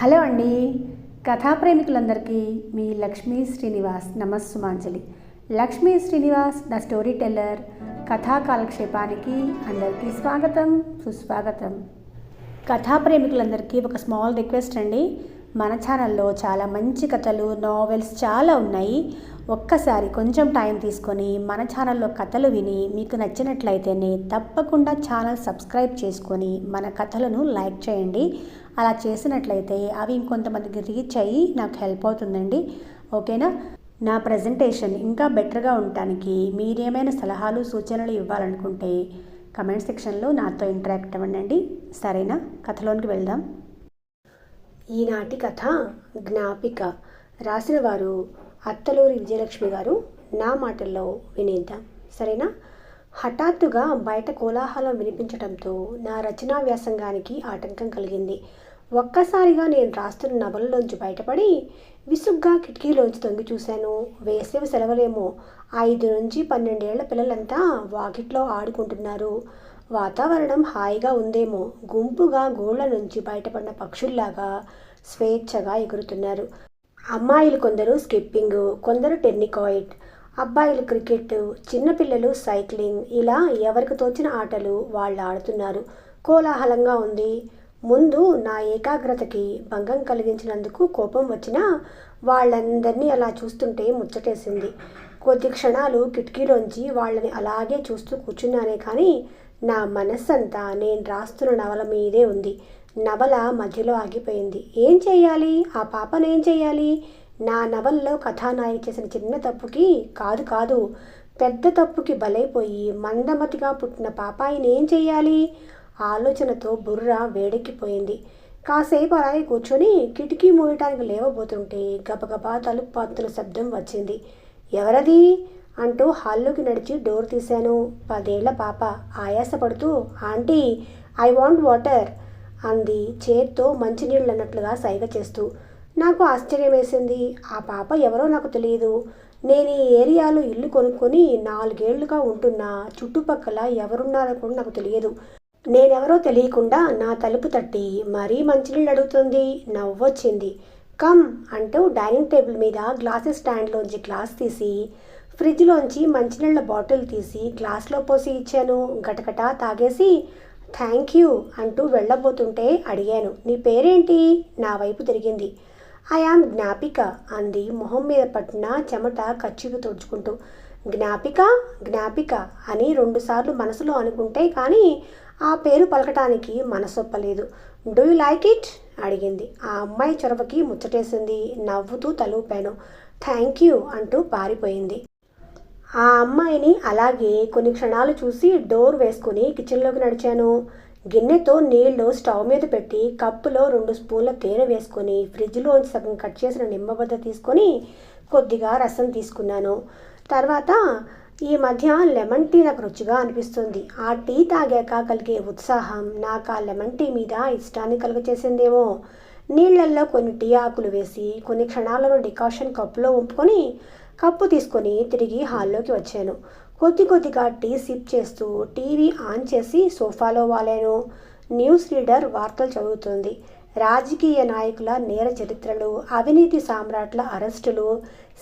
Hello అండి. కథా ప్రేమికులందరికీ మీ లక్ష్మీ శ్రీనివాస్ నమస్సుమాంజలి. Lakshmi Srinivas the story teller కథా కాలక్షేపానికి అందరికీ స్వాగతం, సుస్వాగతం. కథా ప్రేమికులందరికీ ఒక స్మాల్ రిక్వెస్ట్ అండి. మన ఛానల్లో చాలా మంచి కథలు, నావెల్స్ చాలా ఉన్నాయి. ఒక్కసారి కొంచెం టైం తీసుకొని మన ఛానల్లో కథలు విని మీకు నచ్చినట్లయితేనే తప్పకుండా ఛానల్ సబ్స్క్రైబ్ చేసుకొని మన కథలను లైక్ చేయండి. అలా చేసినట్లయితే అవి ఇంకొంతమందికి రీచ్ అయ్యి నాకు హెల్ప్ అవుతుందండి. ఓకేనా? నా ప్రజెంటేషన్ ఇంకా బెటర్గా ఉండటానికి మీరేమైనా సలహాలు, సూచనలు ఇవ్వాలనుకుంటే కమెంట్ సెక్షన్లో నాతో ఇంటరాక్ట్ అవ్వండి. సరేనా? కథలోనికి వెళ్దాం. ఈనాటి కథ జ్ఞాపిక. రాసిన వారు అత్తలూరి విజయలక్ష్మి గారు. నా మాటల్లో వినేద్దాం. సరేనా? హఠాత్తుగా బయట కోలాహలం వినిపించడంతో నా రచనా వ్యాసంగానికి ఆటంకం కలిగింది. ఒక్కసారిగా నేను రాస్తున్న నవలలోంచి బయటపడి విసుగ్గా కిటికీలోంచి తొంగి చూశాను. వేసవి సెలవులేమో. 5 నుంచి 12 ఏళ్ల పిల్లలంతా వాకిట్లో ఆడుకుంటున్నారు. వాతావరణం హాయిగా ఉందేమో. గుంపుగా గోళ్ల నుంచి బయటపడిన పక్షుల్లాగా స్వేచ్ఛగా ఎగురుతున్నారు. అమ్మాయిలు కొందరు స్కిప్పింగ్, కొందరు టెన్నికాయిట్, అబ్బాయిలు క్రికెట్, చిన్నపిల్లలు సైక్లింగ్, ఇలా ఎవరికి తోచిన ఆటలు వాళ్ళు ఆడుతున్నారు. కోలాహలంగా ఉంది. ముందు నా ఏకాగ్రతకి భంగం కలిగించినందుకు కోపం వచ్చినా వాళ్ళందరినీ అలా చూస్తుంటే ముచ్చటేసింది. కొద్ది క్షణాలు కిటికీలోంచి వాళ్ళని అలాగే చూస్తూ కూర్చున్నానే కానీ నా మనస్సంతా నేను రాస్తున్న నవల మీదే ఉంది. నవల మధ్యలో ఆగిపోయింది. ఏం చెయ్యాలి? ఆ పాపనేం చెయ్యాలి? నా నవల్లో కథానాయిక చేసిన చిన్న తప్పుకి కాదు పెద్ద తప్పుకి బలైపోయి మందమతిగా పుట్టిన పాపాయిని ఏం చెయ్యాలి? ఆలోచనతో బుర్ర వేడెక్కిపోయింది. కాసేపు అలాగే కూర్చొని కిటికీ మూయటానికి లేవబోతుంటే గబగబా తలుపు పాతుల శబ్దం వచ్చింది. ఎవరది అంటూ హాల్లోకి నడిచి డోర్ తీశాను. 10 ఏళ్ల పాప ఆయాసపడుతూ ఆంటీ, ఐ వాంట్ వాటర్ అంది చేత్తో మంచినీళ్ళు అన్నట్లుగా సైగ చేస్తూ. నాకు ఆశ్చర్యం వేసింది. ఆ పాప ఎవరో నాకు తెలియదు. నేను ఈ ఏరియాలో ఇల్లు కొనుక్కొని 4 ఏళ్లుగా ఉంటున్నా. చుట్టుపక్కల ఎవరున్నారో కూడా నాకు తెలియదు. నేనెవరో తెలియకుండా నా తలుపు తట్టి మరీ మంచినీళ్ళు అడుగుతుంది. నవ్వొచ్చింది. కమ్ అంటూ డైనింగ్ టేబుల్ మీద గ్లాసెస్ స్టాండ్లోంచి గ్లాస్ తీసి ఫ్రిడ్జ్లోంచి మంచినీళ్ళ బాటిల్ తీసి గ్లాస్లో పోసి ఇచ్చాను. గటగటా తాగేసి థ్యాంక్ యూ అంటూ వెళ్ళబోతుంటే అడిగాను, నీ పేరేంటి? నా వైపు తిరిగింది. ఐ యామ్ జ్ఞాపిక అంది మొహం మీద పట్టిన చెమట కచ్చిగా తుడుచుకుంటూ. జ్ఞాపిక జ్ఞాపిక అని 2 సార్లు మనసులో అనుకుంటే కానీ ఆ పేరు పలకటానికి మనసొప్పలేదు. డూ యూ లైక్ ఇట్ అడిగింది. ఆ అమ్మాయి చొరవకి ముచ్చటేసింది. నవ్వుతూ తలూపాను. థ్యాంక్ యూ అంటూ పారిపోయింది. ఆ అమ్మాయిని అలాగే కొన్ని క్షణాలు చూసి డోర్ వేసుకుని కిచెన్లోకి నడిచాను. గిన్నెతో నీళ్లు స్టవ్ మీద పెట్టి కప్పులో 2 స్పూన్ల తేనె వేసుకొని ఫ్రిడ్జ్లోంచి సగం కట్ చేసిన నిమ్మబద్ద తీసుకొని కొద్దిగా రసం తీసుకున్నాను. తర్వాత ఈ మధ్య లెమన్ టీ నాకు రుచిగా అనిపిస్తుంది. ఆ టీ తాగాక కలిగే ఉత్సాహం నాకు ఆ లెమన్ టీ మీద ఇష్టాన్ని కలుగచేసిందేమో. నీళ్లల్లో కొన్ని టీ ఆకులు వేసి కొన్ని క్షణాలను డికాషన్ కప్పులో ఉంపుకొని కప్పు తీసుకొని తిరిగి హాల్లోకి వచ్చాను. కొద్దిగా టీ సిప్ చేస్తూ టీవీ ఆన్ చేసి సోఫాలో వాలాను. న్యూస్ రీడర్ వార్తలు చదువుతుంది. రాజకీయ నాయకుల నేర చరిత్రలు, అవినీతి సామ్రాట్ల అరెస్టులు,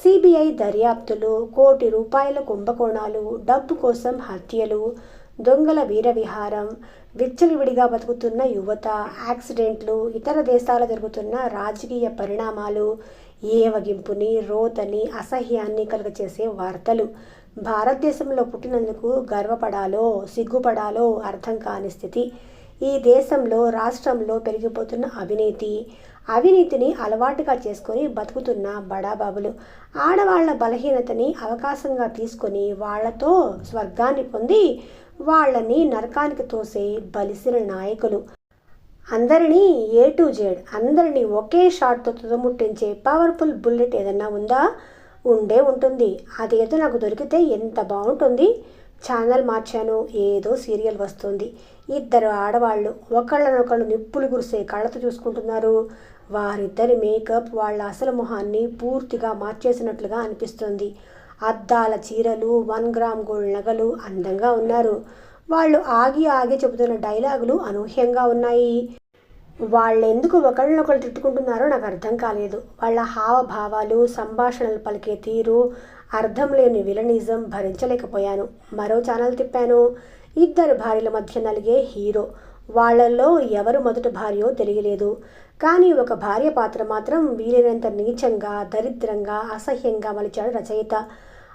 సిబిఐ దర్యాప్తులు, ₹1 కోటి కుంభకోణాలు, డబ్బు కోసం హత్యలు, దొంగల వీరవిహారం, విచ్చలవిడిగా బతుకుతున్న యువత, యాక్సిడెంట్లు, ఇతర దేశాల జరుగుతున్న రాజకీయ పరిణామాలు, ఏవగింపుని, రోతని, అసహ్యాన్ని కలుగచేసే వార్తలు. భారతదేశంలో పుట్టినందుకు గర్వపడాలో సిగ్గుపడాలో అర్థం కాని స్థితి. ఈ దేశంలో రాష్ట్రంలో పెరిగిపోతున్న అవినీతిని అలవాటుగా చేసుకొని బతుకుతున్న బడాబాబులు, ఆడవాళ్ల బలహీనతని అవకాశంగా తీసుకొని వాళ్లతో స్వర్గాన్ని పొంది వాళ్ళని నరకానికి తోసే బలిసిన నాయకులు. అందరినీ A to Z, అందరినీ ఒకే షాట్తో తుదముట్టించే పవర్ఫుల్ బుల్లెట్ ఏదన్నా ఉందా? ఉండే ఉంటుంది. అదేదో నాకు దొరికితే ఎంత బాగుంటుంది. ఛానల్ మార్చాను. ఏదో సీరియల్ వస్తుంది. 2 ఆడవాళ్ళు ఒకళ్ళనొకళ్ళు నిప్పులు కురిసే కళ్ళతో చూసుకుంటున్నారు. వారిద్దరి మేకప్ వాళ్ళ అసలు మొహాన్ని పూర్తిగా మార్చేసినట్లుగా అనిపిస్తుంది. అద్దాల చీరలు, 1 గ్రామ్ గోల్డ్ నగలు, అందంగా ఉన్నారు. వాళ్ళు ఆగి చెబుతున్న డైలాగులు అనూహ్యంగా ఉన్నాయి. వాళ్ళెందుకు ఒకళ్ళనొకళ్ళు తిట్టుకుంటున్నారో నాకు అర్థం కాలేదు. వాళ్ళ హావభావాలు, సంభాషణలు పలికే తీరు, అర్థం లేని విలనిజం భరించలేకపోయాను. మరో ఛానల్ తిప్పాను. ఇద్దరు భార్యల మధ్య నలిగే హీరో. వాళ్ళల్లో ఎవరు మొదటి భార్యో తెలియలేదు. కానీ ఒక భార్య పాత్ర మాత్రం వీలైనంత నీచంగా, దరిద్రంగా, అసహ్యంగా మలిచాడు రచయిత.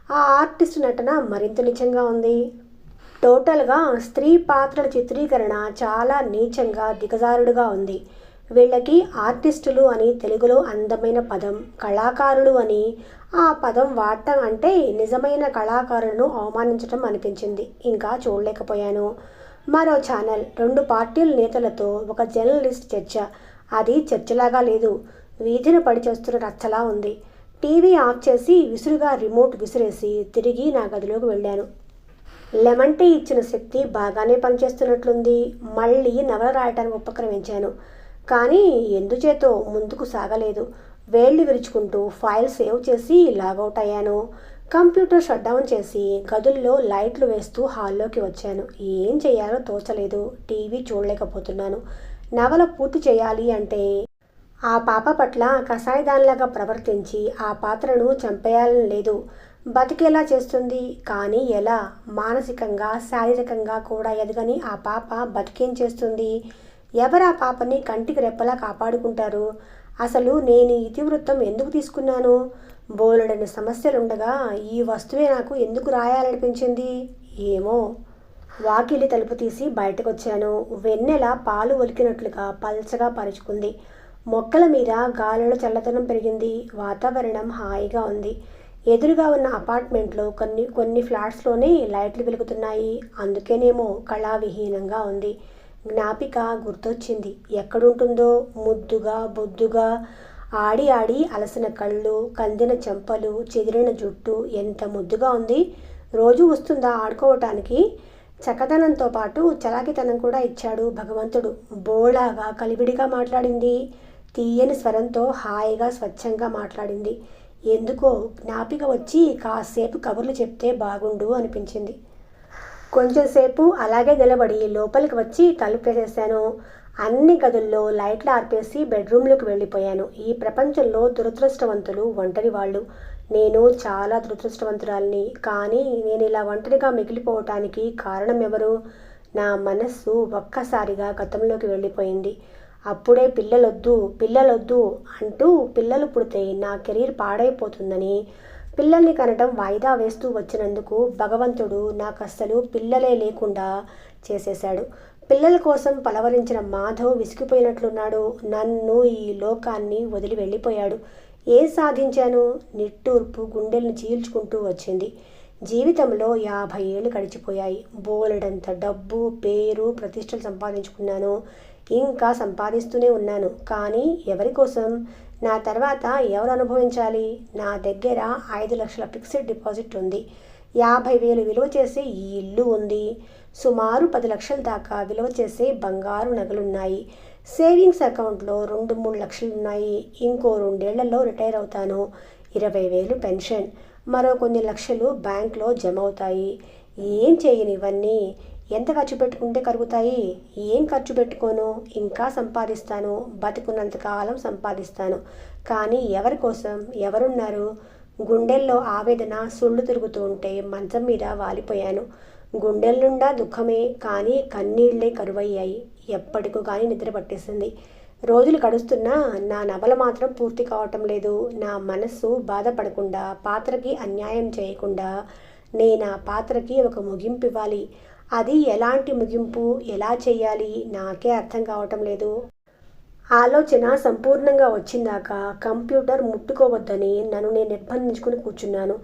ఆ ఆర్టిస్టు నటన మరింత నీచంగా ఉంది. టోటల్గా స్త్రీ పాత్రల చిత్రీకరణ చాలా నీచంగా, దిగజారుడుగా ఉంది. వీళ్ళకి ఆర్టిస్టులు అని తెలుగులో అందమైన పదం, కళాకారులు అని ఆ పదం వాడటం అంటే నిజమైన కళాకారులను అవమానించడం అనిపించింది. ఇంకా చూడలేకపోయాను. మరో ఛానల్ 2 పార్టీల నేతలతో ఒక జర్నలిస్ట్ చర్చ. అది చర్చలాగా లేదు, వీధిన పడి చేస్తున్న రచ్చలా ఉంది. టీవీ ఆఫ్ చేసి విసురుగా రిమోట్ విసిరేసి తిరిగి నా గదిలోకి వెళ్ళాను. లెమన్ టీ ఇచ్చిన శక్తి బాగానే పనిచేస్తున్నట్లుంది. మళ్ళీ నవల రాయటానికి ఉపక్రమించాను. కానీ ఎందుచేతో ముందుకు సాగలేదు. వేళ్లు విరుచుకుంటూ ఫైల్ సేవ్ చేసి లాగౌట్ అయ్యాను. కంప్యూటర్ షట్డౌన్ చేసి గదుల్లో లైట్లు వేస్తూ హాల్లోకి వచ్చాను. ఏం చేయాలో తోచలేదు. టీవీ చూడలేకపోతున్నాను. నవల పూర్తి చేయాలి అంటే ఆ పాప పట్ల కసాయిదానిలాగా ప్రవర్తించి ఆ పాత్రను చంపేయాలని లేదు, బతికేలా చేస్తుంది. కానీ ఎలా? మానసికంగా, శారీరకంగా కూడా ఎదగని ఆ పాప బతికేం చేస్తుంది? ఎవరు ఆ పాపని కంటికి రెప్పలా కాపాడుకుంటారు? అసలు నేను ఇతివృత్తం ఎందుకు తీసుకున్నాను? బోలెడని సమస్యలుండగా ఈ వస్తువే నాకు ఎందుకు రాయాలనిపించింది? ఏమో. వాకిలి తలుపు తీసి బయటకొచ్చాను. వెన్నెల పాలు ఒలికినట్లుగా పల్చగా పరుచుకుంది. మొక్కల మీద గాలుల చల్లదనం పెరిగింది. వాతావరణం హాయిగా ఉంది. ఎదురుగా ఉన్న అపార్ట్మెంట్లో కొన్ని ఫ్లాట్స్లోనే లైట్లు వెలుగుతున్నాయి. అందుకేనేమో కళావిహీనంగా ఉంది. జ్ఞాపిక గుర్తొచ్చింది. ఎక్కడుంటుందో? ముద్దుగా, బొద్దుగా, ఆడి ఆడి అలసిన కళ్ళు, కందిన చెంపలు, చెదిరిన జుట్టు ఎంత ముద్దుగా ఉంది. రోజు వస్తుందా ఆడుకోవటానికి? చక్కదనంతో పాటు చలాకితనం కూడా ఇచ్చాడు భగవంతుడు. బోళాగా కలివిడిగా మాట్లాడింది. తీయని స్వరంతో హాయిగా స్వచ్ఛంగా మాట్లాడింది. ఎందుకో జ్ఞాపిక వచ్చి కాసేపు కబుర్లు చెప్తే బాగుండు అనిపించింది. కొంచెంసేపు అలాగే నిలబడి లోపలికి వచ్చి తలుపు వేసేశాను. అన్ని గదుల్లో లైట్లు ఆర్పేసి బెడ్రూమ్లోకి వెళ్ళిపోయాను. ఈ ప్రపంచంలో దురదృష్టవంతులు ఒంటరి వాళ్ళు. నేను చాలా దురదృష్టవంతురాలిని. కానీ నేను ఇలా ఒంటరిగా మిగిలిపోవటానికి కారణం ఎవరు? నా మనస్సు ఒక్కసారిగా గతంలోకి వెళ్ళిపోయింది. అప్పుడే పిల్లలొద్దు అంటూ పిల్లలు పుడితే నా కెరీర్ పాడైపోతుందని పిల్లల్ని కనడం వాయిదా వేస్తూ వచ్చినందుకు భగవంతుడు నాకు అస్సలు పిల్లలే లేకుండా చేసేశాడు. పిల్లల కోసం పలవరించిన మాధవ్ విసిగిపోయినట్లున్నాడు. నన్ను, ఈ లోకాన్ని వదిలి వెళ్ళిపోయాడు. ఏం సాధించాను? నిట్టూర్పు గుండెల్ని చీల్చుకుంటూ వచ్చింది. జీవితంలో 50 ఏళ్ళు గడిచిపోయాయి. బోలెడంత డబ్బు, పేరు, ప్రతిష్టలు సంపాదించుకున్నాను. ఇంకా సంపాదిస్తూనే ఉన్నాను. కానీ ఎవరి కోసం? నా తర్వాత ఎవరు అనుభవించాలి? నా దగ్గర 5 లక్షల ఫిక్స్డ్ డిపాజిట్ ఉంది. 50,000 విలువ చేసే ఈ ఇల్లు ఉంది. సుమారు 10 లక్షల దాకా విలువ చేసే బంగారు నగలున్నాయి. సేవింగ్స్ అకౌంట్లో 2-3 లక్షలున్నాయి. ఇంకో 2 ఏళ్లలో రిటైర్ అవుతాను. 20,000 పెన్షన్, మరో కొన్ని లక్షలు బ్యాంక్లో జమ అవుతాయి. ఏం చేయను ఇవన్నీ? ఎంత ఖర్చు పెట్టుకుంటే కరుగుతాయి? ఏం ఖర్చు పెట్టుకోను? ఇంకా సంపాదిస్తాను. బతుకున్నంతకాలం సంపాదిస్తాను. కానీ ఎవరి కోసం? ఎవరున్నారు? గుండెల్లో ఆవేదన సుళ్ళు తిరుగుతూ ఉంటే మంచం మీద వాలిపోయాను. గుండెల నిండా దుఃఖమే, కానీ కన్నీళ్లే కరువయ్యాయి. ఎప్పటికో కానీ నిద్ర పట్టేసింది. రోజులు గడుస్తున్నా నా నవల మాత్రం పూర్తి కావటం లేదు. నా మనస్సు బాధపడకుండా, పాత్రకి అన్యాయం చేయకుండా నేను ఆ పాత్రకి ఒక ముగింపు ఇవ్వాలి. అది ఎలాంటి ముగింపు, ఎలా చేయాలి నాకే అర్థం కావటం లేదు. ఆలోచన సంపూర్ణంగా వచ్చిందాక కంప్యూటర్ ముట్టుకోవద్దని నన్ను నేను నిర్బంధించుకుని కూర్చున్నాను.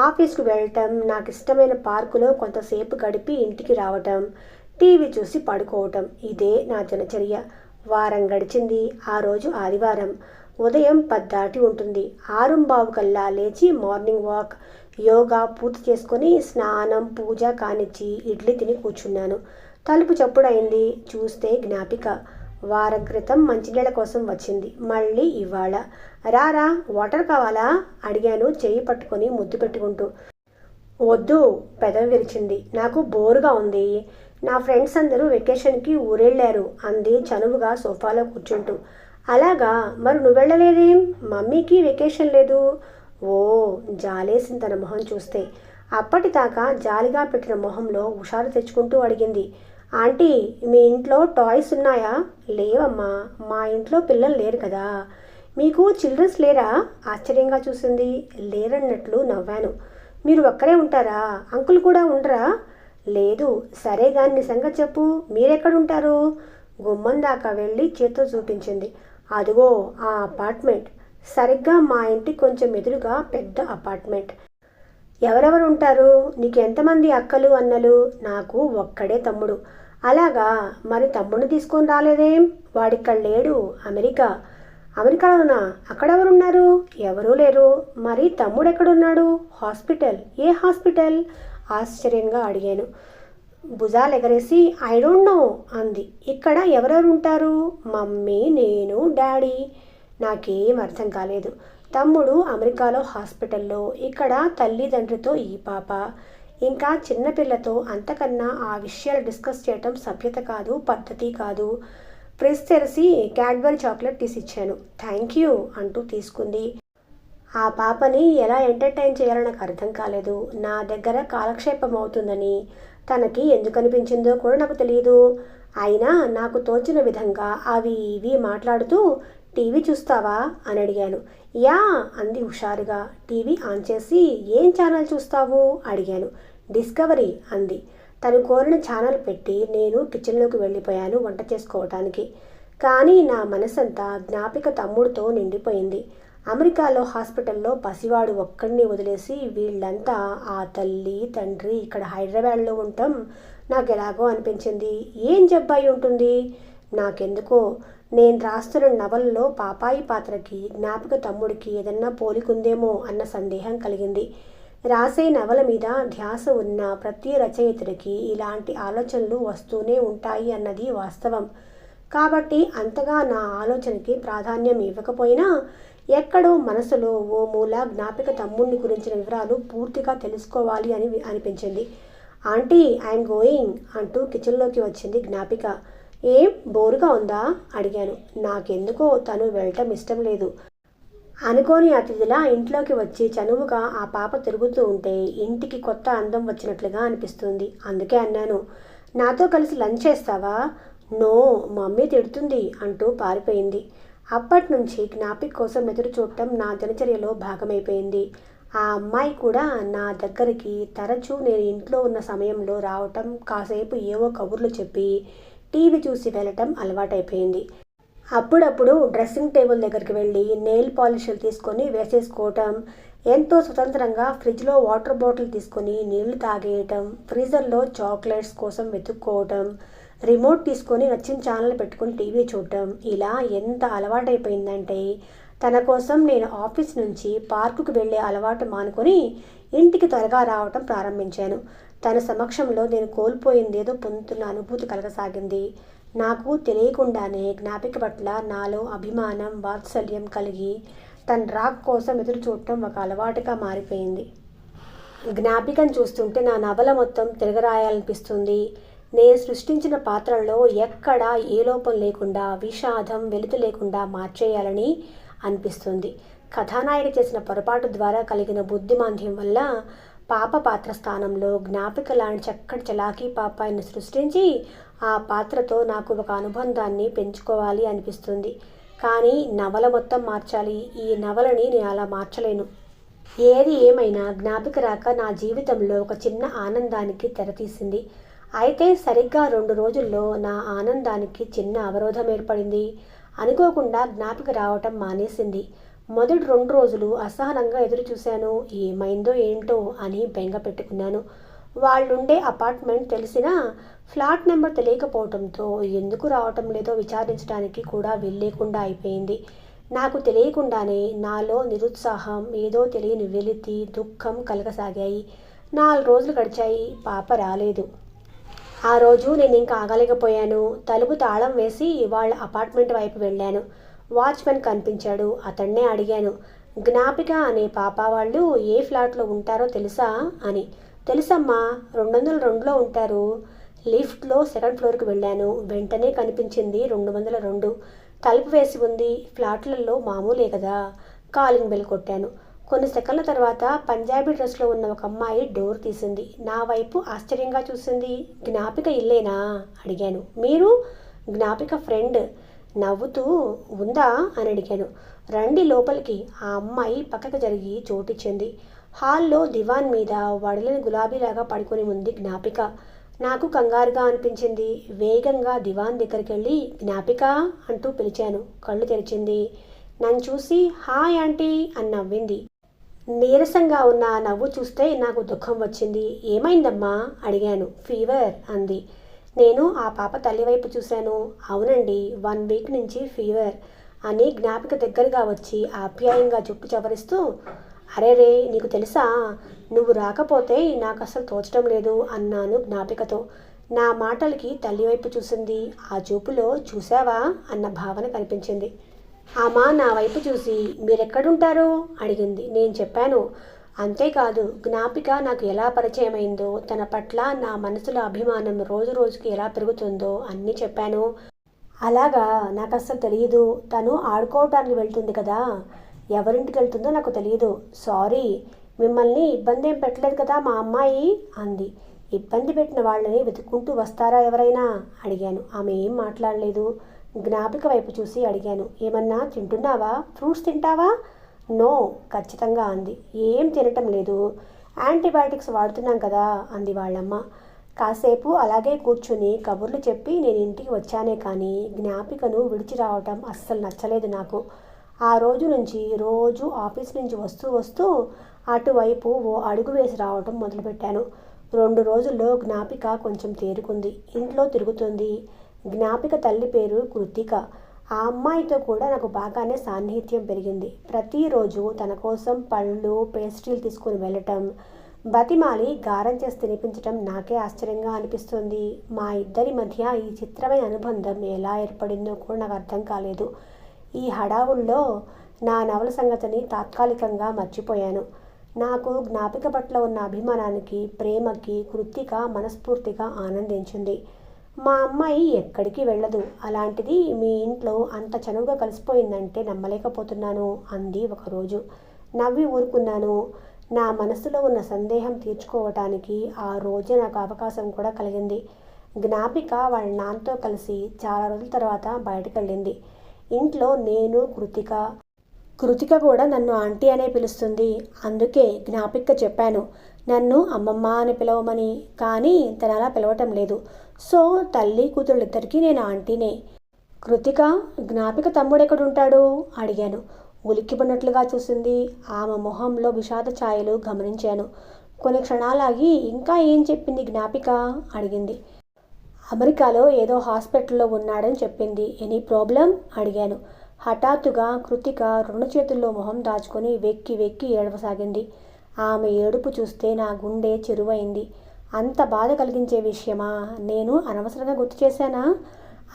ఆఫీస్కు వెళ్ళటం, నాకు ఇష్టమైన పార్కులో కొంతసేపు గడిపి ఇంటికి రావటం, టీవీ చూసి పడుకోవటం, ఇదే నా దినచర్య. వారం గడిచింది. ఆ రోజు ఆదివారం. ఉదయం 10 దాటి ఉంటుంది. 6:15 కల్లా లేచి మార్నింగ్ వాక్, యోగా పూర్తి చేసుకొని స్నానం, పూజ కానిచ్చి ఇడ్లీ తిని కూర్చున్నాను. తలుపు చప్పుడైంది. చూస్తే జ్ఞాపిక. వారం క్రితం మంచినీళ్ళ కోసం వచ్చింది. మళ్ళీ ఇవాళ. రారా, వాటర్ కావాలా అడిగాను చెయ్యి పట్టుకొని ముద్దు పెట్టుకుంటూ. వద్దు, పెదవి విరిచింది. నాకు బోరుగా ఉంది. నా ఫ్రెండ్స్ అందరూ వెకేషన్కి ఊరెళ్ళారు అంది చనువుగా సోఫాలో కూర్చుంటూ. అలాగా, మరి నువ్వెళ్ళలేదేం? మమ్మీకి వెకేషన్ లేదు. ఓ, జాలేసింది తన మొహం చూస్తే. అప్పటిదాకా జాలిగా పెట్టిన మొహంలో హుషారు తెచ్చుకుంటూ అడిగింది. ఆంటీ, మీ ఇంట్లో టాయ్స్ ఉన్నాయా? లేవమ్మా, మా ఇంట్లో పిల్లలు లేరు కదా. మీకు చిల్డ్రన్స్ లేరా? ఆశ్చర్యంగా చూసింది. లేరన్నట్లు నవ్వాను. మీరు ఒక్కరే ఉంటారా? అంకుల్ కూడా ఉండరా? లేదు. సరే గాని నీ సంగతి చెప్పు, మీరెక్కడుంటారు? గుమ్మం దాకా వెళ్ళి చేత్తో చూపించింది. అదిగో ఆ అపార్ట్మెంట్. సరిగ్గా మా ఇంటికి కొంచెం ఎదురుగా పెద్ద అపార్ట్మెంట్. ఎవరెవరు ఉంటారు? నీకు ఎంతమంది అక్కలు అన్నలు? నాకు ఒక్కడే తమ్ముడు. అలాగా, మరి తమ్ముడిని తీసుకొని రాలేదేం? వాడిక్కడ లేడు, అమెరికా. అమెరికాలోనా? అక్కడెవరున్నారు? ఎవరూ లేరు. మరి తమ్ముడు ఎక్కడున్నాడు? హాస్పిటల్. ఏ హాస్పిటల్? ఆశ్చర్యంగా అడిగాను. భుజాలు ఎగరేసి ఐ డోంట్ నో అంది. ఇక్కడ ఎవరెవరు ఉంటారు? మమ్మీ, నేను, డాడీ. నాకేం అర్థం కాలేదు. తమ్ముడు అమెరికాలో హాస్పిటల్లో, ఇక్కడ తల్లిదండ్రితో ఈ పాప, ఇంకా చిన్నపిల్లతో. అంతకన్నా ఆ విషయాలు డిస్కస్ చేయటం సభ్యత కాదు, పద్ధతి కాదు. ఫ్రిడ్జ్ తెరిచి క్యాడ్బరీ చాక్లెట్ తీసిచ్చాను. థ్యాంక్ యూ అంటూ తీసుకుంది. ఆ పాపని ఎలా ఎంటర్టైన్ చేయాలో నాకు అర్థం కాలేదు. నా దగ్గర కాలక్షేపం అవుతుందని తనకి ఎందుకు అనిపించిందో కూడా నాకు తెలియదు. అయినా నాకు తోచిన విధంగా అవి ఇవి మాట్లాడుతూ టీవీ చూస్తావా అని అడిగాను. యా అంది హుషారుగా. టీవీ ఆన్ చేసి ఏం ఛానల్ చూస్తావు అడిగాను. డిస్కవరీ అంది. తను కోరిన ఛానల్ పెట్టి నేను కిచెన్లోకి వెళ్ళిపోయాను వంట చేసుకోవటానికి. కానీ నా మనసంతా జ్ఞాపిక తమ్ముడితో నిండిపోయింది. అమెరికాలో హాస్పిటల్లో పసివాడు ఒక్కడిని వదిలేసి వీళ్ళంతా, ఆ తల్లి తండ్రి ఇక్కడ హైదరాబాద్లో ఉండటం నాకు ఎలాగో అనిపించింది. ఏం జబ్బాయి ఉంటుంది? నాకెందుకో నేను రాస్తున్న నవలలో పాపాయి పాత్రకి జ్ఞాపిక తమ్ముడికి ఏదన్నా పోలికుందేమో అన్న సందేహం కలిగింది. రాసే నవల మీద ధ్యాస ఉన్న ప్రతి రచయితుడికి ఇలాంటి ఆలోచనలు వస్తూనే ఉంటాయి అన్నది వాస్తవం. కాబట్టి అంతగా నా ఆలోచనకి ప్రాధాన్యం ఇవ్వకపోయినా ఎక్కడో మనసులో ఓ మూల జ్ఞాపిక తమ్ముడిని గురించిన వివరాలు పూర్తిగా తెలుసుకోవాలి అని అనిపించింది. ఆంటీ, ఐఎమ్ గోయింగ్ అంటూ కిచెన్లోకి వచ్చింది జ్ఞాపిక. ఏం బోరుగా ఉందా అడిగాను. నాకెందుకో తను వెళ్ళటం ఇష్టం లేదు. అనుకోని అతిథిలా ఇంట్లోకి వచ్చి చనువుగా ఆ పాప తిరుగుతూ ఉంటే ఇంటికి కొత్త అందం వచ్చినట్లుగా అనిపిస్తుంది. అందుకే అన్నాను, నాతో కలిసి లంచ్ చేస్తావా? నో, మమ్మీ తిడుతుంది అంటూ పారిపోయింది. అప్పటి నుంచి జ్ఞాపిక కోసం ఎదురు చూడటం నా దినచర్యలో భాగమైపోయింది. ఆ అమ్మాయి కూడా నా దగ్గరికి తరచూ నేను ఇంట్లో ఉన్న సమయంలో రావటం, కాసేపు ఏవో కబుర్లు చెప్పి టీవీ చూసి వెళ్ళటం అలవాటైపోయింది. అప్పుడప్పుడు డ్రెస్సింగ్ టేబుల్ దగ్గరికి వెళ్ళి నెయిల్ పాలిష్లు తీసుకొని వేసేసుకోవటం, ఎంతో స్వతంత్రంగా ఫ్రిడ్జ్లో వాటర్ బాటిల్ తీసుకొని నీళ్లు తాగేయటం, ఫ్రీజర్లో చాక్లెట్స్ కోసం వెతుక్కోవటం, రిమోట్ తీసుకొని నచ్చిన ఛానల్ పెట్టుకుని టీవీ చూడటం, ఇలా ఎంత అలవాటైపోయిందంటే తన కోసం నేను ఆఫీస్ నుంచి పార్కుకు వెళ్ళే అలవాటు మానుకొని ఇంటికి త్వరగా రావటం ప్రారంభించాను. తన సమక్షంలో నేను కోల్పోయిందేదో పొందుతున్న అనుభూతి కలగసాగింది. నాకు తెలియకుండానే జ్ఞాపిక పట్ల నాలో అభిమానం, వాత్సల్యం కలిగి తన రాక్ కోసం ఎదురు చూడటం ఒక అలవాటుగా మారిపోయింది. జ్ఞాపికను చూస్తుంటే నా నవల మొత్తం తిరగరాయాలనిపిస్తుంది. నేను సృష్టించిన పాత్రల్లో ఎక్కడా ఏ లోపం లేకుండా, విషాదం, వెలుతు లేకుండా మార్చేయాలని అనిపిస్తుంది. కథానాయిక చేసిన పొరపాటు ద్వారా కలిగిన బుద్ధిమాంద్యం వల్ల పాప పాత్ర స్థానంలో జ్ఞాపిక లాంటి చక్కటి చలాకీ పాపాయిని సృష్టించి ఆ పాత్రతో నాకు ఒక అనుబంధాన్ని పెంచుకోవాలి అనిపిస్తుంది. కానీ నవల మొత్తం మార్చాలి. ఈ నవలని నేను అలా మార్చలేను. ఏది ఏమైనా జ్ఞాపిక రాక నా జీవితంలో ఒక చిన్న ఆనందానికి తెరతీసింది. అయితే సరిగ్గా 2 రోజుల్లో నా ఆనందానికి చిన్న అవరోధం ఏర్పడింది. అనుకోకుండా జ్ఞాపిక రావటం మానేసింది. మొదటి 2 రోజులు అసహనంగా ఎదురు చూశాను. ఏమైందో ఏంటో అని బెంగ పెట్టుకున్నాను. వాళ్ళుండే అపార్ట్మెంట్ తెలిసినా ఫ్లాట్ నెంబర్ తెలియకపోవడంతో ఎందుకు రావటం లేదో విచారించడానికి కూడా వెళ్ళలేకుండా అయిపోయింది. నాకు తెలియకుండానే నాలో నిరుత్సాహం, ఏదో తెలియని వెలితి, దుఃఖం కలగసాగాయి. 4 రోజులు గడిచాయి. పాప రాలేదు. ఆ రోజు నేను ఇంకా ఆగలేకపోయాను. తలుపు తాళం వేసి వాళ్ళ అపార్ట్మెంట్ వైపు వెళ్ళాను. వాచ్మెన్ కనిపించాడు. అతన్నే అడిగాను, జ్ఞాపిక అనే పాప వాళ్ళు ఏ ఫ్లాట్లో ఉంటారో తెలుసా అని. తెలుసమ్మా, 202లో ఉంటారు. లిఫ్ట్లో సెకండ్ ఫ్లోర్కి వెళ్ళాను. వెంటనే కనిపించింది 202. తలుపు వేసి ఉంది. ఫ్లాట్లలో మామూలే కదా. కాలింగ్ బెల్ కొట్టాను. కొన్ని సెకన్ల తర్వాత పంజాబీ డ్రెస్లో ఉన్న ఒక అమ్మాయి డోర్ తీసింది. నా వైపు ఆశ్చర్యంగా చూసింది. జ్ఞాపిక ఇల్లేనా అడిగాను. మీరు? జ్ఞాపిక ఫ్రెండ్. నవ్వుతూ ఉందా అని అడిగాను. రండి లోపలికి. ఆ అమ్మాయి పక్కకు జరిగి చోటిచ్చింది. హాల్లో దివాన్ మీద వడలిన గులాబీలాగా పడుకొని ఉంది జ్ఞాపిక. నాకు కంగారుగా అనిపించింది. వేగంగా దివాన్ దగ్గరికి వెళ్ళి జ్ఞాపిక అంటూ పిలిచాను. కళ్ళు తెరిచింది. నన్ను చూసి హాయ్ ఆంటీ అని నవ్వింది. నీరసంగా ఉన్న ఆ నవ్వు చూస్తే నాకు దుఃఖం వచ్చింది. ఏమైందమ్మా అడిగాను. ఫీవర్ అంది. నేను ఆ పాప తల్లి వైపు చూశాను. అవునండి, 1 వీక్ నుంచి ఫీవర్ అని జ్ఞాపిక దగ్గరగా వచ్చి ఆప్యాయంగా చుట్టు చవరిస్తూ, అరేరే నీకు తెలుసా, నువ్వు రాకపోతే నాకు అసలు తోచడం లేదు అన్నాను జ్ఞాపికతో. నా మాటలకి తల్లి వైపు చూసింది. ఆ చూపులో చూసావా అన్న భావన కనిపించింది. ఆమె నా వైపు చూసి మీరెక్కడుంటారు అడిగింది. నేను చెప్పాను. అంతేకాదు జ్ఞాపిక నాకు ఎలా పరిచయమైందో, తన పట్ల నా మనసులో అభిమానం రోజు రోజుకి ఎలా పెరుగుతుందో అన్నీ చెప్పాను. అలాగా, నాకు అస్సలు తెలియదు. తను ఆడుకోవటానికి వెళ్తుంది కదా, ఎవరింటికి వెళ్తుందో నాకు తెలియదు. సారీ, మిమ్మల్ని ఇబ్బంది ఏం పెట్టలేదు కదా మా అమ్మాయి అంది. ఇబ్బంది పెట్టిన వాళ్ళని వెతుక్కుంటూ వస్తారా ఎవరైనా అడిగాను. ఆమె ఏం మాట్లాడలేదు. జ్ఞాపిక వైపు చూసి అడిగాను. ఏమన్నా తింటున్నావా? ఫ్రూట్స్ తింటావా? నో ఖచ్చితంగా అంది. ఏం తినటం లేదు, యాంటీబయాటిక్స్ వాడుతున్నాం కదా అంది వాళ్ళమ్మ. కాసేపు అలాగే కూర్చుని కబుర్లు చెప్పి నేను ఇంటికి వచ్చానే కానీ జ్ఞాపికను విడిచి రావటం అస్సలు నచ్చలేదు నాకు. ఆ రోజు నుంచి రోజు ఆఫీస్ నుంచి వస్తూ వస్తూ అటువైపు ఓ అడుగు వేసి రావటం మొదలుపెట్టాను. 2 రోజుల్లో జ్ఞాపిక కొంచెం తేరుకుంది. ఇంట్లో తిరుగుతుంది. జ్ఞాపిక తల్లి పేరు కృతిక. ఆ అమ్మాయితో కూడా నాకు బాగానే సాన్నిహిత్యం పెరిగింది. ప్రతిరోజు తన కోసం పళ్ళు పేస్ట్రీలు తీసుకుని వెళ్ళటం, బతిమాలి గారం చేసి తినిపించటం నాకే ఆశ్చర్యంగా అనిపిస్తుంది. మా ఇద్దరి మధ్య ఈ చిత్రమైన అనుబంధం ఎలా ఏర్పడిందో కూడా నాకు అర్థం కాలేదు. ఈ హడావుల్లో నా నవల సంగతిని తాత్కాలికంగా మర్చిపోయాను. నాకు జ్ఞాపిక పట్ల ఉన్న అభిమానానికి, ప్రేమకి కృతిక మనస్ఫూర్తిగా ఆనందించింది. మా అమ్మాయి ఎక్కడికి వెళ్ళదు, అలాంటిది మీ ఇంట్లో అంత చనువుగా కలిసిపోయిందంటే నమ్మలేకపోతున్నాను అంది ఒకరోజు. నవ్వి ఊరుకున్నాను. నా మనసులో ఉన్న సందేహం తీర్చుకోవటానికి ఆ రోజే నాకు అవకాశం కూడా కలిగింది. జ్ఞాపిక వాళ్ళ నాన్నతో కలిసి చాలా రోజుల తర్వాత బయటకు వెళ్ళింది. ఇంట్లో నేను, కృతిక కూడా నన్ను ఆంటీ అనే పిలుస్తుంది. అందుకే జ్ఞాపిక చెప్పాను నన్ను అమ్మమ్మ అని పిలవమని. కానీ తను అలా పిలవటం లేదు. సో తల్లి కూతుళ్ళిద్దరికీ నేను ఆంటీనే. కృతిక, జ్ఞాపిక తమ్ముడెక్కడుంటాడు అడిగాను. ఉలిక్కిపడినట్లుగా చూసింది. ఆమె మొహంలో విషాద ఛాయలు గమనించాను. కొన్ని క్షణాలాగి ఇంకా ఏం చెప్పింది జ్ఞాపిక అడిగింది. అమెరికాలో ఏదో హాస్పిటల్లో ఉన్నాడని చెప్పింది. ఎనీ ప్రాబ్లం అడిగాను. హఠాత్తుగా కృతిక 2 చేతుల్లో మొహం దాచుకొని వెక్కి వెక్కి ఏడవసాగింది. ఆమె ఏడుపు చూస్తే నా గుండె చెరువైంది. అంత బాధ కలిగించే విషయమా? నేను అనవసరంగా గుర్తు చేశానా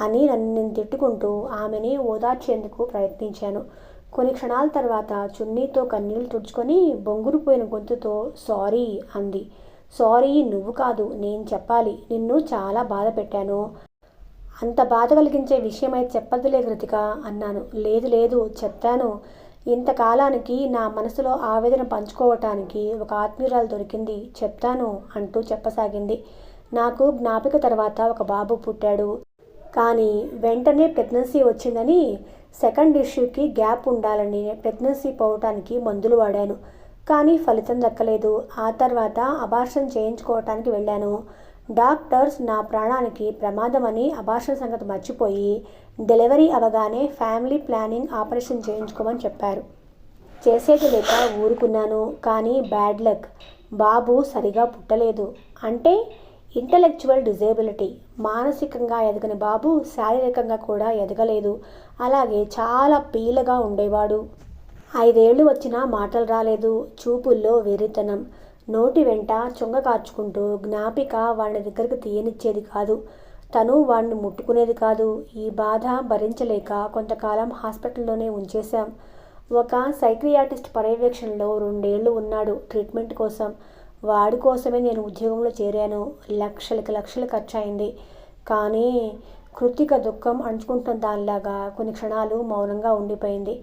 అని నన్ను నేను తిట్టుకుంటూ ఆమెని ఓదార్చేందుకు ప్రయత్నించాను. కొన్ని క్షణాల తర్వాత చున్నీతో కన్నీళ్లు తుడుచుకొని బొంగురుపోయిన గొంతుతో సారీ అంది. సారీ నువ్వు కాదు, నేను చెప్పాలి. నిన్ను చాలా బాధ పెట్టాను. అంత బాధ కలిగించే విషయమైతే చెప్పదులే కృతిక అన్నాను. లేదు లేదు చెప్తాను. ఇంతకాలానికి నా మనసులో ఆవేదన పంచుకోవటానికి ఒక ఆత్మీయురాలు దొరికింది, చెప్తాను అంటూ చెప్పసాగింది. నాకు జ్ఞాపిక తర్వాత ఒక బాబు పుట్టాడు. కానీ వెంటనే ప్రెగ్నెన్సీ వచ్చిందని సెకండ్ ఇష్యూకి గ్యాప్ ఉండాలని ప్రెగ్నెన్సీ పోవటానికి మందులు వాడాను. కానీ ఫలితం దక్కలేదు. ఆ తర్వాత అబార్షన్ చేయించుకోవటానికి వెళ్ళాను. డాక్టర్స్ నా ప్రాణానికి ప్రమాదమని అబార్షన్ సంగతి మర్చిపోయి డెలివరీ అవగానే ఫ్యామిలీ ప్లానింగ్ ఆపరేషన్ చేయించుకోమని చెప్పారు. చేసేది లేక ఊరుకున్నాను. కానీ బ్యాడ్ లక్, బాబు సరిగా పుట్టలేదు. అంటే ఇంటలెక్చువల్ డిజేబిలిటీ, మానసికంగా ఎదగని బాబు శారీరకంగా కూడా ఎదగలేదు. అలాగే చాలా పీలగా ఉండేవాడు. 5 ఏళ్ళు వచ్చినా మాటలు రాలేదు. చూపుల్లో వెర్రితనం. నోటి వెంట చొంగ కార్చుకుంటూ జ్ఞాపిక వాడిని దగ్గరకు తీయనిచ్చేది కాదు. తను వాడిని ముట్టుకునేది కాదు. ఈ బాధ భరించలేక కొంతకాలం హాస్పిటల్లోనే ఉంచేశాం. ఒక సైక్రియాటిస్ట్ పర్యవేక్షణలో 2 ఏళ్ళు ఉన్నాడు ట్రీట్మెంట్ కోసం. వాడి కోసమే నేను ఉద్యోగంలో చేరాను. లక్షలకి లక్షలు ఖర్చు అయింది. కానీ కృతిక దుఃఖం అణుచుకుంటున్న దానిలాగా కొన్ని క్షణాలు మౌనంగా ఉండిపోయింది.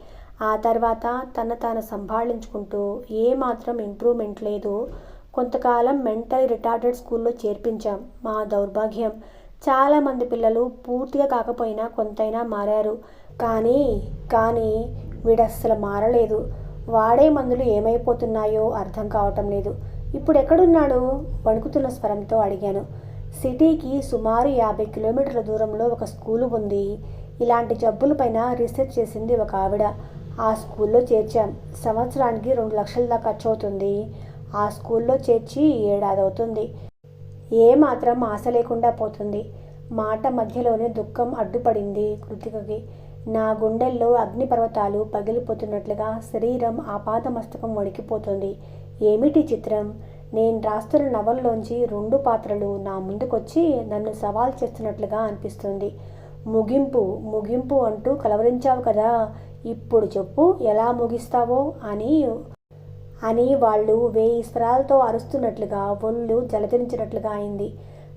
ఆ తర్వాత తాను సంభాళించుకుంటూ ఏమాత్రం ఇంప్రూవ్మెంట్ లేదు. కొంతకాలం మెంటల్ రిటార్డెడ్ స్కూల్లో చేర్పించాం. మా దౌర్భాగ్యం, చాలామంది పిల్లలు పూర్తిగా కాకపోయినా కొంతైనా మారారు. కానీ వీడస్సలు మారలేదు. వాడే మందులు ఏమైపోతున్నాయో అర్థం కావటం లేదు. ఇప్పుడు ఎక్కడున్నాడు? వణుకుతున్న స్వరంతో అడిగాను. సిటీకి సుమారు 50 కిలోమీటర్ల దూరంలో ఒక స్కూలు ఉంది. ఇలాంటి జబ్బులపైన రీసెర్చ్ చేసింది ఒక ఆవిడ. ఆ స్కూల్లో చేర్చాం. సంవత్సరానికి 2 లక్షల దాకా ఖర్చు అవుతుంది. ఆ స్కూల్లో చేర్చి 7 ఏడాది అవుతుంది. ఏమాత్రం ఆశ లేకుండా పోతుంది. మాట మధ్యలోనే దుఃఖం అడ్డుపడింది కృతికకి. నా గుండెల్లో అగ్నిపర్వతాలు పగిలిపోతున్నట్లుగా శరీరం ఆపాదమస్తకం వణికిపోతుంది. ఏమిటి చిత్రం? నేను రాస్తున్న నవల్లోంచి 2 పాత్రలు నా ముందుకొచ్చి నన్ను సవాల్ చేస్తున్నట్లుగా అనిపిస్తుంది. ముగింపు అంటూ కలవరించావు కదా, ఇప్పుడు చెప్పు ఎలా ముగిస్తావో అని వాళ్ళు 1000 స్వరాలతో అరుస్తున్నట్లుగా ఒళ్ళు జలధరించినట్లుగా అయింది.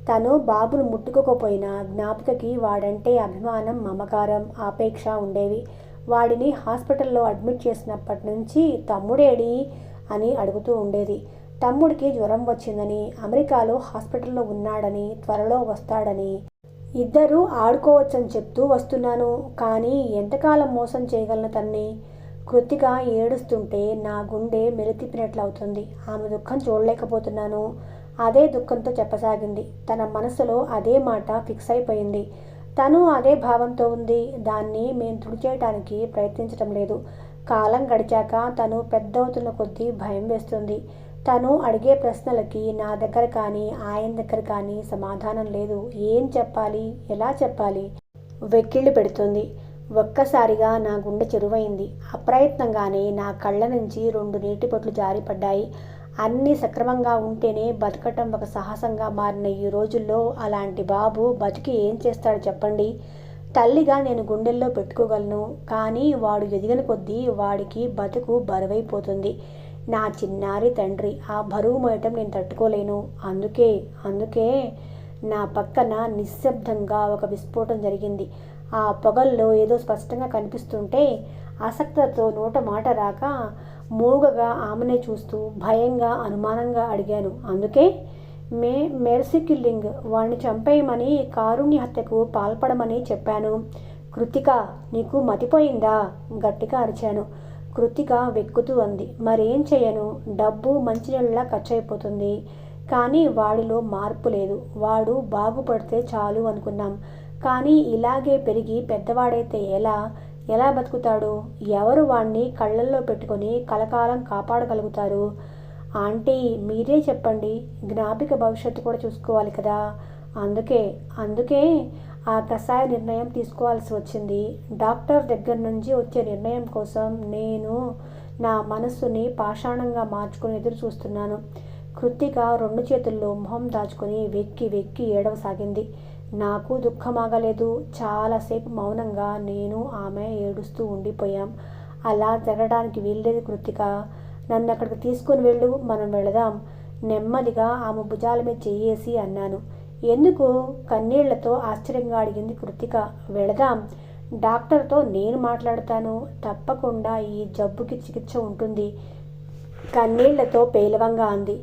తను బాబును ముట్టుకోకపోయినా జ్ఞాపికకి వాడంటే అభిమానం, మమకారం, ఆపేక్ష ఉండేవి. వాడిని హాస్పిటల్లో అడ్మిట్ చేసినప్పటి నుంచి తమ్ముడేడి అని అడుగుతూ ఉండేది. తమ్ముడికి జ్వరం వచ్చిందని, అమెరికాలో హాస్పిటల్లో ఉన్నాడని, త్వరలో వస్తాడని, ఇద్దరూ ఆడుకోవచ్చని చెప్తూ వస్తున్నాను. కానీ ఎంతకాలం మోసం చేయగలను తన్ని? కృతిక ఏడుస్తుంటే నా గుండె మెలితిప్పినట్లవుతుంది. ఆమె దుఃఖం చూడలేకపోతున్నాను. అదే దుఃఖంతో చెప్పసాగింది. తన మనసులో అదే మాట ఫిక్స్ అయిపోయింది. తను అదే భావంతో ఉంది. దాన్ని మేము తుడిచేయటానికి ప్రయత్నించటం లేదు. కాలం గడిచాక తను పెద్దవుతున్న కొద్దీ భయం వేస్తుంది. తను అడిగే ప్రశ్నలకి నా దగ్గర కానీ ఆయన దగ్గర కానీ సమాధానం లేదు. ఏం చెప్పాలి, ఎలా చెప్పాలి? వెక్కిళ్ళు పెడుతుంది. ఒక్కసారిగా నా గుండె చెరువైంది. అప్రయత్నంగానే నా కళ్ళ నుంచి 2 నీటి బొట్లు జారిపడ్డాయి. అన్నీ సక్రమంగా ఉంటేనే బతకటం ఒక సాహసంగా మారిన ఈ రోజుల్లో అలాంటి బాబు బతికి ఏం చేస్తాడు చెప్పండి? తల్లిగా నేను గుండెల్లో పెట్టుకోగలను. కానీ వాడు ఎదిగిన కొద్దీ వాడికి బతుకు బరువైపోతుంది. నా చిన్నారి తండ్రి, ఆ బరువు మోయటం నేను తట్టుకోలేను. అందుకే నా పక్కన నిశ్శబ్దంగా ఒక విస్ఫోటం జరిగింది. ఆ పొగల్లో ఏదో స్పష్టంగా కనిపిస్తుంటే ఆసక్తితో నోట మాట రాక మూగగా ఆమెనే చూస్తూ భయంగా, అనుమానంగా అడిగాను. అందుకే మెర్సీ కిల్లింగ్, వాణ్ణి చంపేయమని, కారుణ్య హత్యకు పాల్పడమని చెప్పాను. కృతిక, నీకు మతిపోయిందా? గట్టిగా అరిచాను. కృతిక వెక్కుతూ అంది. మరేం చేయను? డబ్బు మంచినీళ్ళలా ఖర్చు అయిపోతుంది. కానీ వాడిలో మార్పు లేదు. వాడు బాగుపడితే చాలు అనుకున్నాం. కానీ ఇలాగే పెరిగి పెద్దవాడైతే ఎలా బతుకుతాడు? ఎవరు వాణ్ణి కళ్ళల్లో పెట్టుకొని కలకాలం కాపాడగలుగుతారు? ఆంటీ, మీరే చెప్పండి. జ్ఞాపిక భవిష్యత్తు కూడా చూసుకోవాలి కదా. అందుకే ఆ కషాయ నిర్ణయం తీసుకోవాల్సి వచ్చింది. డాక్టర్ దగ్గర నుంచి వచ్చే నిర్ణయం కోసం నేను నా మనస్సుని పాషాణంగా మార్చుకుని ఎదురు చూస్తున్నాను. కృతిక 2 చేతుల్లో మొహం దాచుకొని వెక్కి ఏడవసాగింది. నాకు దుఃఖమాగలేదు. చాలాసేపు మౌనంగా నేను ఆమె ఏడుస్తూ ఉండిపోయాం. అలా జరగడానికి వీల్లేదు కృతిక. నన్ను అక్కడికి తీసుకుని వెళ్ళు, మనం వెళదాం. నెమ్మదిగా ఆమె భుజాల మీద చెయ్యేసి అన్నాను. ఎందుకు? కన్నీళ్లతో ఆశ్చర్యంగా అడిగింది కృతిక. వెళదాం. డాక్టర్తో నేను మాట్లాడతాను. తప్పకుండా ఈ జబ్బుకి చికిత్స ఉంటుంది. కన్నీళ్లతో పేలవంగా అంది.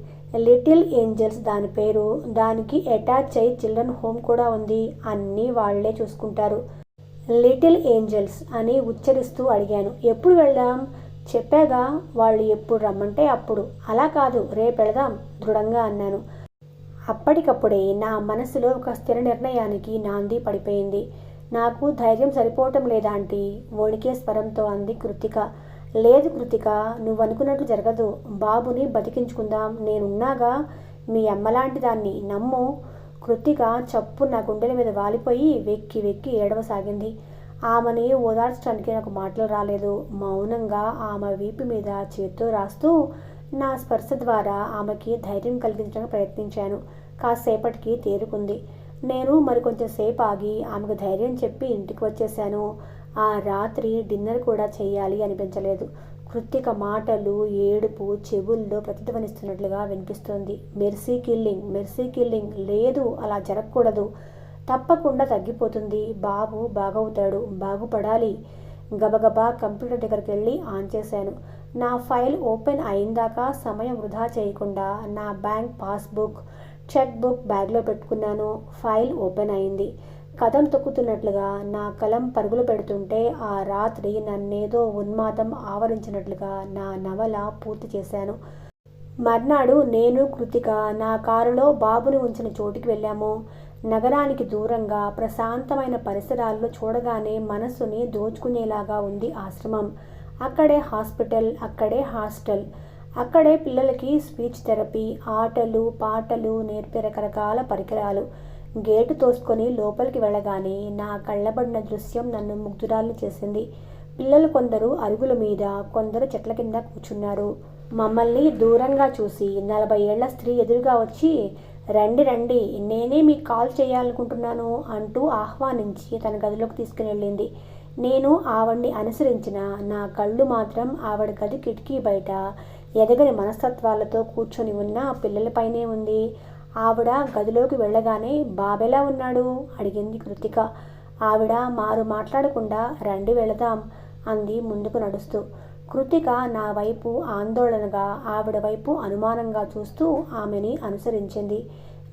లిటిల్ ఏంజల్స్ దాని పేరు. దానికి అటాచ్ అయ్యి చిల్డ్రన్ హోమ్ కూడా ఉంది. అన్నీ వాళ్లే చూసుకుంటారు. లిటిల్ ఏంజల్స్ అని ఉచ్చరిస్తూ అడిగాను. ఎప్పుడు వెళ్దాం? చెప్పాగా, వాళ్ళు ఎప్పుడు రమ్మంటే అప్పుడు. అలా కాదు, రేపు వెళదాం దృఢంగా అన్నాను. అప్పటికప్పుడే నా మనసులో ఒక స్థిర నిర్ణయానికి నాంది పడిపోయింది. నాకు ధైర్యం సరిపోవటం లేదా ఆంటీ? వణికే స్వరంతో అంది కృతిక. లేదు కృతిక, నువ్వు అనుకున్నట్లు జరగదు. బాబుని బతికించుకుందాం. నేనున్నాగా. మీ అమ్మలాంటి దాన్ని నమ్ము. కృతిక చప్పు నా గుండెల మీద వాలిపోయి వెక్కి ఏడవసాగింది. ఆమెని ఓదార్చడానికి నాకు మాటలు రాలేదు. మౌనంగా ఆమె వీపు మీద చేత్తో రాస్తూ నా స్పర్శ ద్వారా ఆమెకి ధైర్యం కలిగించడానికి ప్రయత్నించాను. కాసేపటికి తేరుకుంది. నేను మరికొంచెం సేపు ఆగి ఆమెకు ధైర్యం చెప్పి ఇంటికి వచ్చేశాను. ఆ రాత్రి డిన్నర్ కూడా చేయాలి అనిపించలేదు. కృత్తిక మాటలు, ఏడుపు చెవుల్లో ప్రతిధ్వనిస్తున్నట్లుగా వినిపిస్తోంది. మెర్సీ కిల్లింగ్, లేదు, అలా జరగకూడదు, తప్పకుండా తగ్గిపోతుంది, బాబు బాగవుతాడు, బాగుపడాలి. గబగబా కంప్యూటర్ దగ్గరికి వెళ్ళి ఆన్ చేశాను. నా ఫైల్ ఓపెన్ అయిందాకా సమయం వృధా చేయకుండా నా బ్యాంక్ పాస్బుక్, చెక్ బుక్ బ్యాగ్లో పెట్టుకున్నాను. ఫైల్ ఓపెన్ అయింది. కథం తొక్కుతున్నట్లుగా నా కలం పరుగులు పెడుతుంటే ఆ రాత్రి నన్నేదో ఉన్మాదం ఆవరించినట్లుగా నా నవల పూర్తి చేశాను. మర్నాడు నేను, కృతిక నా కారులో బాబుని ఉంచిన చోటికి వెళ్ళాము. నగరానికి దూరంగా ప్రశాంతమైన పరిసరాల్లో చూడగానే మనస్సుని దోచుకునేలాగా ఉంది ఆశ్రమం. అక్కడే హాస్పిటల్, అక్కడే హాస్టల్, అక్కడే పిల్లలకి స్పీచ్ థెరపీ, ఆటలు పాటలు నేర్పే రకరకాల పరికరాలు. గేటు తోసుకొని లోపలికి వెళ్ళగానే నా కళ్ళబడిన దృశ్యం నన్ను ముగ్ధురాల్ని చేసింది. పిల్లలు కొందరు అరుగుల మీద, కొందరు చెట్ల కింద కూర్చున్నారు. మమ్మల్ని దూరంగా చూసి 40 ఏళ్ల స్త్రీ ఎదురుగా వచ్చి, రండి రండి, నేనే మీకు కాల్ చేయాలనుకుంటున్నాను అంటూ ఆహ్వానించి తన గదిలోకి తీసుకుని వెళ్ళింది. నేను ఆవిడ్ని అనుసరించిన నా కళ్ళు మాత్రం ఆవిడ గది కిటికీ బయట ఎదగని మనస్తత్వాలతో కూర్చొని ఉన్న పిల్లలపైనే ఉంది. ఆవిడ గదిలోకి వెళ్ళగానే బాబెలా ఉన్నాడు అడిగింది కృతిక. ఆవిడ మారు మాట్లాడకుండా రండి వెళదాం అంది ముందుకు నడుస్తూ. కృతిక నా వైపు ఆందోళనగా, ఆవిడ వైపు అనుమానంగా చూస్తూ ఆమెని అనుసరించింది.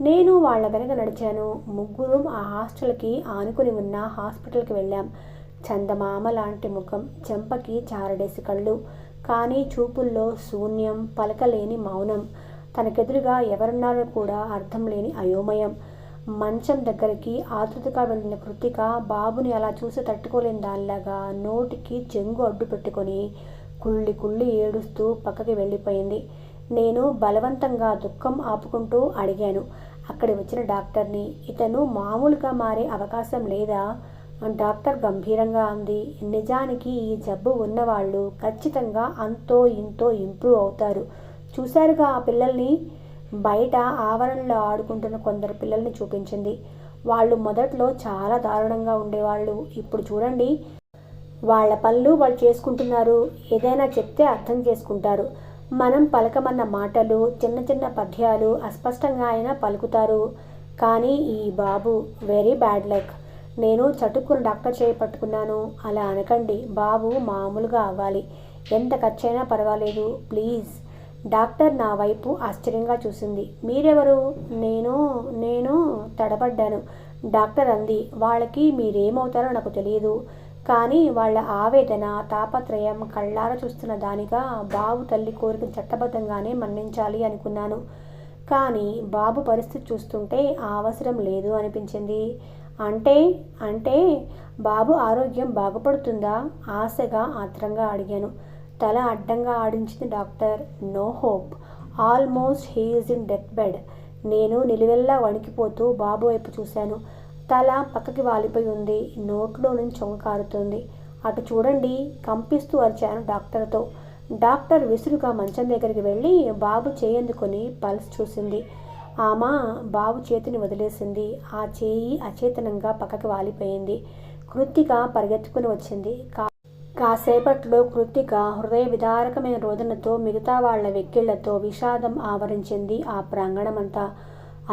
నేను వాళ్ళ వెనక నడిచాను. ముగ్గురు ఆ హాస్టల్కి ఆనుకుని ఉన్న హాస్పిటల్కి వెళ్ళాం. చందమామ లాంటి ముఖం, చెంపకి చారడేసి కళ్ళు, కానీ చూపుల్లో శూన్యం, పలకలేని మౌనం. తనకెదురుగా ఎవరున్నారో కూడా అర్థం లేని అయోమయం. మంచం దగ్గరికి ఆతృతగా వెళ్ళిన కృతిక బాబుని అలా చూసి తట్టుకోలేని దానిలాగా నోటికి చెంగు అడ్డు పెట్టుకొని కుళ్ళి కుళ్ళి ఏడుస్తూ పక్కకి వెళ్ళిపోయింది. నేను బలవంతంగా దుఃఖం ఆపుకుంటూ అడిగాను అక్కడి వచ్చిన డాక్టర్ని, ఇతను మామూలుగా మారే అవకాశం లేదా? డాక్టర్ గంభీరంగా అంది, నిజానికి ఈ జబ్బు ఉన్నవాళ్ళు ఖచ్చితంగా అంతో ఇంతో ఇంప్రూవ్ అవుతారు. చూశారుగా ఆ పిల్లల్ని? బయట ఆవరణలో ఆడుకుంటున్న కొందరు పిల్లల్ని చూపించింది. వాళ్ళు మొదట్లో చాలా దారుణంగా ఉండేవాళ్ళు. ఇప్పుడు చూడండి, వాళ్ళ పనులు వాళ్ళు చేసుకుంటున్నారు. ఏదైనా చెప్తే అర్థం చేసుకుంటారు. మనం పలకమన్న మాటలు, చిన్న చిన్న పద్యాలు అస్పష్టంగా అయినా పలుకుతారు. కానీ ఈ బాబు వెరీ బ్యాడ్ లక్. నేను చటుక్కుని డాక్టర్ చేయి పట్టుకున్నాను. అలా అనకండి, బాబు మామూలుగా అవ్వాలి. ఎంత ఖర్చైనా పర్వాలేదు, ప్లీజ్. డాక్టర్ నా వైపు ఆశ్చర్యంగా చూసింది. మీరెవరు? నేను తడబడ్డాను. డాక్టర్ అంది, వాళ్ళకి మీరేమవుతారో నాకు తెలియదు, కానీ వాళ్ళ ఆవేదన, తాపత్రయం కళ్ళారా చూస్తున్న దానిగా బాబు తల్లి కోరికను చట్టబద్ధంగానే మన్నించాలి అనుకున్నాను. కానీ బాబు పరిస్థితి చూస్తుంటే ఆ అవసరం లేదు అనిపించింది. అంటే బాబు ఆరోగ్యం బాగుపడుతుందా? ఆశగా ఆత్రంగా అడిగాను. తల అడ్డంగా ఆడించింది doctor. No hope, almost he is in death bed. నేను నిలువెల్లా వణికిపోతూ బాబు వైపు చూశాను. తల పక్కకి వాలిపోయి ఉంది. నోట్లో నుంచి చొంగ కారుతుంది. అటు చూడండి, కంపిస్తూ అరిచాను డాక్టర్తో. డాక్టర్ విసురుగా మంచం దగ్గరికి వెళ్ళి బాబు చేయందుకొని పల్స్ చూసింది. ఆమె బాబు చేతిని వదిలేసింది. ఆ చేయి అచేతనంగా పక్కకి వాలిపోయింది. కృత్తిక పరిగెత్తుకుని వచ్చింది. కాసేపట్లో కృత్తిక హృదయ విదారకమైన రోదనతో, మిగతా వాళ్ల వెక్కిళ్లతో విషాదం ఆవరించింది ఆ ప్రాంగణమంతా.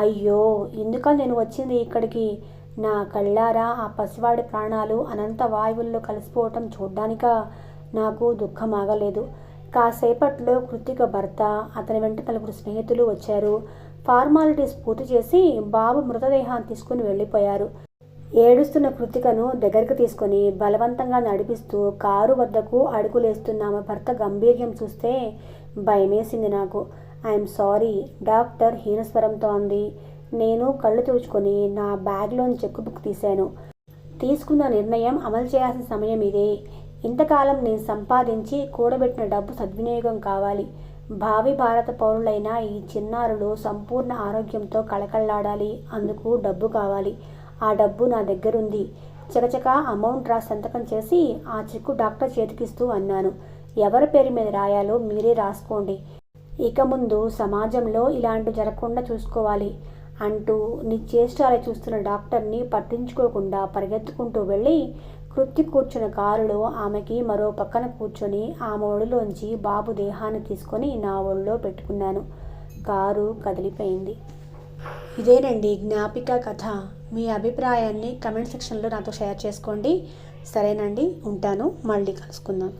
అయ్యో, ఎందుక నేను వచ్చింది ఇక్కడికి? నా కళ్ళారా ఆ పసివాడి ప్రాణాలు అనంత వాయువుల్లో కలిసిపోవటం చూడ్డానికా? నాకు దుఃఖం ఆగలేదు. కాసేపట్లో కృత్తిక భర్త, అతని వెంట 4 స్నేహితులు వచ్చారు. ఫార్మాలిటీస్ పూర్తి చేసి బాబు మృతదేహాన్ని తీసుకుని వెళ్ళిపోయారు. ఏడుస్తున్న కృత్తికను దగ్గరికి తీసుకొని బలవంతంగా నడిపిస్తూ కారు వద్దకు అడుగులేస్తున్న ఆమె భర్త గంభీర్యం చూస్తే భయమేసింది నాకు. ఐఎమ్ సారీ, డాక్టర్ హీనస్వరంతో అంది. నేను కళ్ళు తుడుచుకొని నా బ్యాగ్లోని చెక్ బుక్ తీశాను. తీసుకున్న నిర్ణయం అమలు చేయాల్సిన సమయం ఇదే. ఇంతకాలం నేను సంపాదించి కూడబెట్టిన డబ్బు సద్వినియోగం కావాలి. భావి భారత పౌరులైన ఈ చిన్నారులు సంపూర్ణ ఆరోగ్యంతో కళకళలాడాలి. అందుకు డబ్బు కావాలి. ఆ డబ్బు నా దగ్గరుంది. చకచక అమౌంట్ రాసి సంతకం చేసి ఆ చెక్కు డాక్టర్ చేతికిస్తూ అన్నాను, ఎవరి పేరు మీద రాయాలో మీరే రాసుకోండి. ఇక ముందు సమాజంలో ఇలాంటి జరగకుండా చూసుకోవాలి అంటూ నిశ్చేష్టాలు చూస్తున్న డాక్టర్ని పట్టించుకోకుండా పరిగెత్తుకుంటూ వెళ్ళి కృత్తి కూర్చున్న కారులో ఆమెకి మరో పక్కన కూర్చొని ఆమె ఒడిలోంచి బాబు దేహాన్ని తీసుకొని నా ఒడిలో పెట్టుకున్నాను. కారు కదిలిపోయింది. ఇదేనండి జ్ఞాపిక కథ. మీ అభిప్రాయాన్ని కమెంట్ సెక్షన్లో నాతో షేర్ చేసుకోండి. సరేనండి, ఉంటాను. మళ్ళీ కలుసుకుందాం.